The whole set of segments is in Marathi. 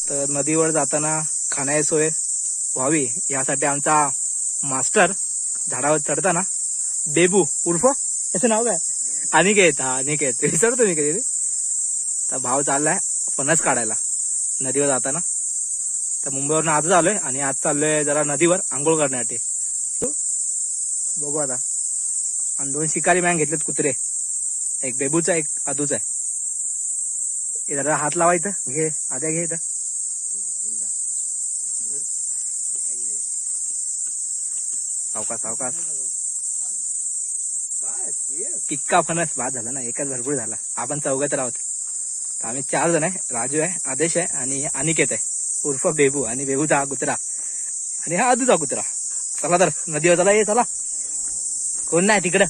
तर नदीवर जाताना खाण्याची सोय व्हावी यासाठी आमचा मास्टर झाडावर चढताना बेबू उर्फ याचं नाव काय अनिकेत, हा अनिकेत विसरतो मी कधी. तर भाव चाललाय फणस काढायला नदीवर जाताना. तर मुंबईवरून आजच आलोय आणि आज चाललोय जरा नदीवर आंघोळ करण्यासाठी. बघू आता. आणि 2 शिकारी मॅन घेतलेत कुत्रे, एक बेबूचा एक आदूचा आहे. जरा हात लावायचं घे आद्या घे इथं. सावकाश सावकाश. पिक्का फणस बाद झाला ना, एकच भरपूर झाला. आपण 4 आहोत. तर आम्ही 4 जण आहे. राजू आहे, आदेश आहे आणि अनिकेत आहे उर्फ बेबू. आणि बेबूचा हा कुत्रा आणि हा आदूचा कुत्रा. चला तर नदीवर चला. ये चला, कोण नाही तिकडं.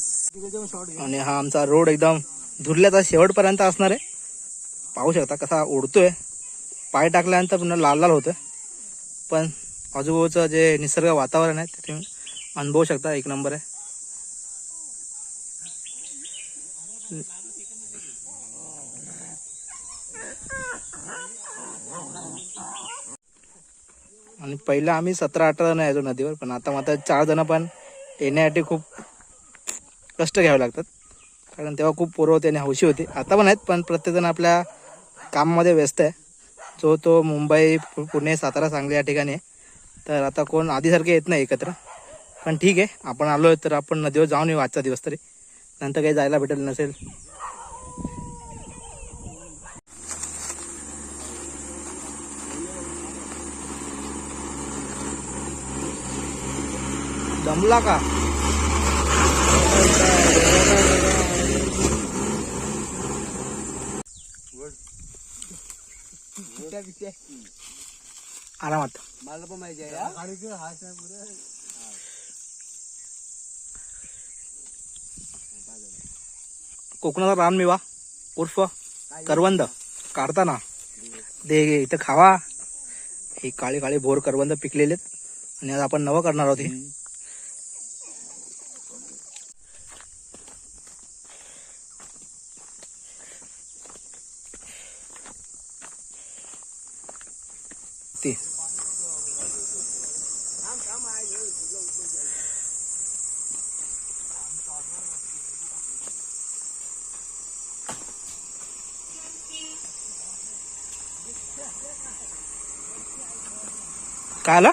आणि हा आमचा रोड एकदम धुरल्याचा शेवटपर्यंत असणार आहे. पाहू शकता कसा ओढतोय. पाय टाकल्यानंतर पुन्हा लाल लाल होतोय. पण आजूबाजूचं जे निसर्ग वातावरण आहे ते तुम्ही अनुभवू शकता. एक नंबर आहे. आणि पहिला आम्ही 17-18 जण यायचो नदीवर, पण आता मात्र 4 जण पण येण्यासाठी खूप कष्ट घ्यावे लागतात. कारण तेव्हा खूप पोरं होते आणि हौशी होती. आता पण आहेत, पण प्रत्येकजण आपल्या कामामध्ये व्यस्त आहे. जो तो मुंबई, पुणे, सातारा, सांगली या ठिकाणी आहे. तर आता कोण आधीसारखे येत नाही एकत्र. पण ठीक आहे, आपण आलो तर आपण नदीवर जाऊन येऊ आजचा दिवस तरी. नंतर काही जायला भेटेल नसेल. जमला का? आरामात. मला पण माहिती आहे. कोकणाचा रानमेवा उर्फ करवंद काढताना दे इथं खावा. हे काळे काळे भोर करवंद पिकलेले आणि आज आपण नवं करणार आहोत. हे काय आलं?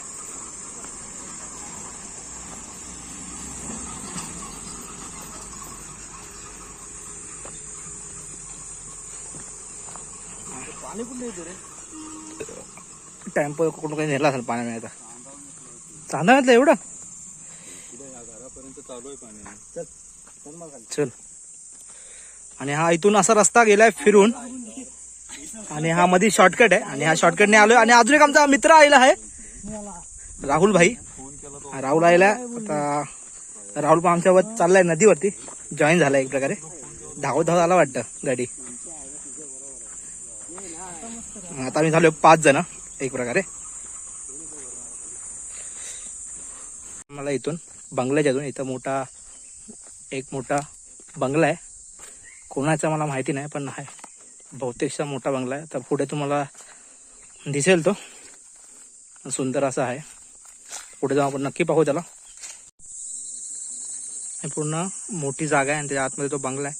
पाणी कुठे येतो रे? टेम्पो कुठून काही नेला असेल पाणी. आता चांदण्यातलं एवढं घरापर्यंत चालू आहे पाणी. चल. आणि हा इथून असा रस्ता गेलाय फिरून आणि हा मध्ये शॉर्टकट आहे. आणि ह्या शॉर्टकटने आलोय. आणि अजून एक आमचा मित्र आलेला आहे राहुल भाई. राहुल आलेला आता. राहुल पण आमच्यावर चाललाय नदीवरती, जॉईन झालाय एक प्रकारे. धावत धावत आला वाटतं गाडी. आता आम्ही झालो 5 जण एक प्रकारे. मला इथून बंगल्याच्या अजून इथं एक मोठा बंगला आहे. कोणाचा मला माहिती नाही, पण आहे बहुतेकशा मोठा बंगला आहे. तर पुढे तुम्हाला दिसेल तो सुंदर असा आहे. पुढे जाऊन आपण नक्की पाहू त्याला. पूर्ण मोठी जागा आहे आणि त्याच्या आतमध्ये तो बंगला आहे.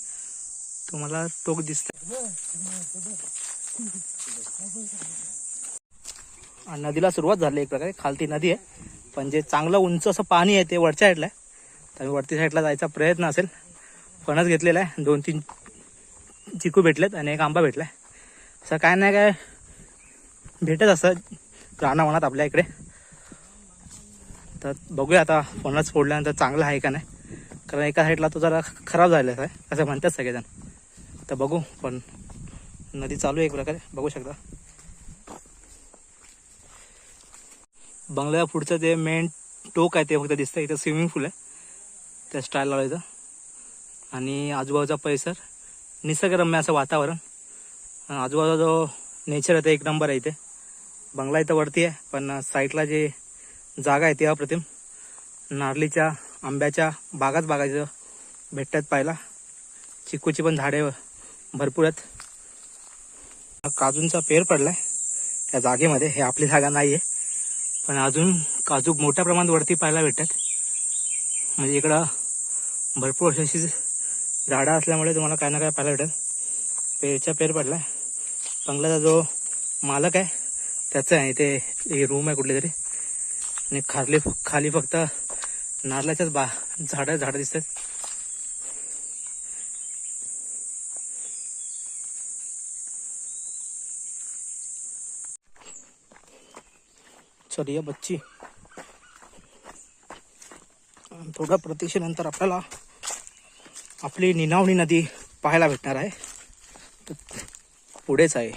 तुम्हाला टोक दिसतंय. नदीला सुरुवात झाली एक प्रकारे. खालती नदी आहे, पण जे चांगलं उंच असं पाणी आहे ते वरच्या साईडला आहे. तर वरती साईडला जायचा प्रयत्न असेल. फणस घेतलेला आहे, 2-3 चिकू भेटलेत आणि एक आंबा भेटलाय. असं काय नाही काय भेटत असं रानावनात आपल्या इकडे. तर बघूया आता फणस फोडल्यानंतर चांगला आहे का नाही. कारण एका साईडला तो जरा खराब झालेला आहे असं म्हणतात सगळेजण. तर बघू. पण नदी चालू आहे एक प्रकारे, बघू शकता. बंगल्या पुढचं जे मेन टोक आहे ते फक्त दिसतं. इथं स्विमिंग पूल आहे त्या स्टाईल लावायचं. आणि आजूबाजूचा परिसर निसर्गरम्य असं वातावरण. आजूबाजूला जो नेचर आहे ते एक नंबर आहे. इथे बंगला इथं वरती आहे, पण साईडला जे जागा आहे ती अप्रतिम. नारळीच्या आंब्याच्या बागाच बागायचं भेटतात पाहायला. चिकूची पण झाडे भरपूर आहेत. काजूंचा पेर पडलाय या जागेमध्ये. हे आपली जागा नाही आहे, पण अजून काजू मोठ्या प्रमाणात वरती पाहायला भेटतात. म्हणजे इकडं भरपूर अशी झाडं असल्यामुळे तुम्हाला काय ना काय पाहायला भेटेल. पेरच्या पेर पडलाय. बंगल्याचा जो मालक आहे त्याचं आहे इथे रूम आहे कुठली तरी. आणि खाली फक्त नारळाच्याच झाडं दिसतात. चलिए बच्ची, थोड्या प्रतीक्षेनंतर आपल्याला आपली निनावणी नदी पाहायला भेटणार आहे. पुढेच आहे.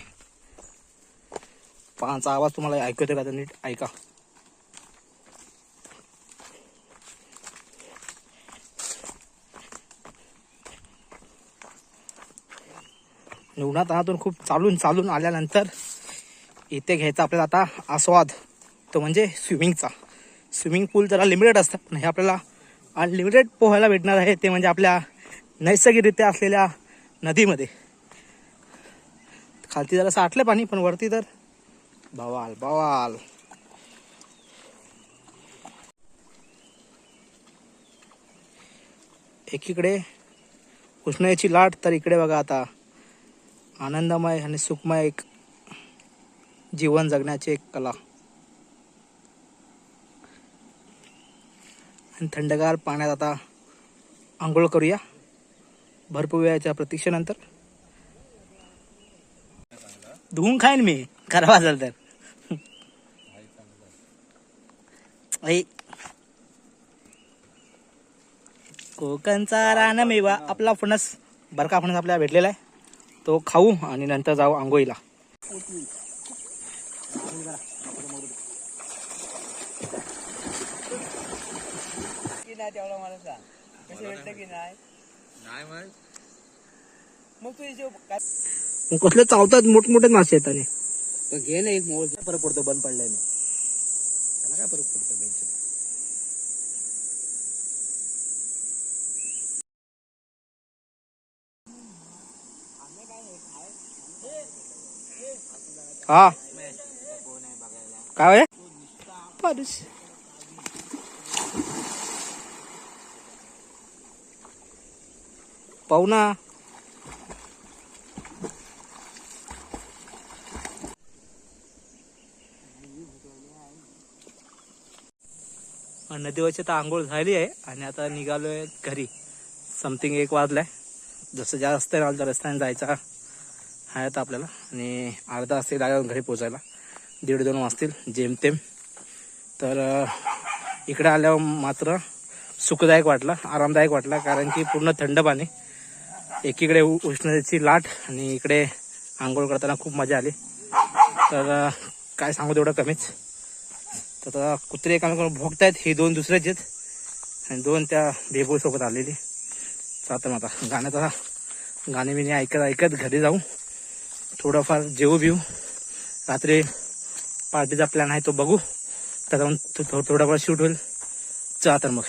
पाण्याचा आवाज तुम्हाला ऐकू येतो का? तर नीट ऐका. उन्हातानातून खूप चालून आल्यानंतर इथे घ्यायचा आपल्याला आता आस्वाद, तो म्हणजे स्विमिंगचा. स्विमिंग पूल जरा लिमिटेड असतात, पण हे आपल्याला अनलिमिटेड पोहायला भेटणार आहे. ते म्हणजे आपल्या नैसर्गिकरित्या असलेल्या नदीमध्ये. खालती जरा साठलं पाणी, पण वरती तर बवाल बवाल. एकीकडे उष्णतेची लाट, तर इकडे बघा आता आनंदमय आणि सुखमय एक जीवन जगण्याची एक कला. आणि थंडगार पाण्यात आता आंघोळ करूया भरपूर वेळाच्या प्रतीक्षेनंतर. धुवून खाईन मी, खराब असेल तर. कोकणचा रानमेवा आपला फणस, बरका फणस आपल्याला भेटलेला आहे. तो खाऊ आणि नंतर जाऊ आंघोळीला. कसले चावतात मोठमोठे मासे आहेत. आणि घे ना एक मोल, फरक पडतो बंद पडल्याने. त्याला काय फरक पडतो बेंच. हा काय पाहू ना. नदीवरची तर आंघोळ झाली आहे आणि आता निघालोय घरी. समथिंग 1 वाजलाय. जसं जास्त रस्त्याने जायचा आहे आता आपल्याला. आणि अर्धा तास लागेल घरी पोचायला. 1:30-2 वाजतील जेमतेम. तर इकडे आल्यावर मात्र सुखदायक वाटलं, आरामदायक वाटलं. कारण की पूर्ण थंड पाणी, एकीकडे उष्णतेची लाट आणि इकडे आंघोळ करताना खूप मजा आली. तर काय सांगू तेवढं कमीच. तर आता कुत्रे एकामेकांना भोगतायत. हे 2 दुसरेच आहेत आणि 2 त्या बेबूसोबत आलेली. आता आता गाणे बिणे ऐकत घरी जाऊ. थोडंफार जेवू बिऊ. रात्री पार्टीचा प्लॅन आहे तो बघू. त्याचा थोडाफार शूट होईल. तर मग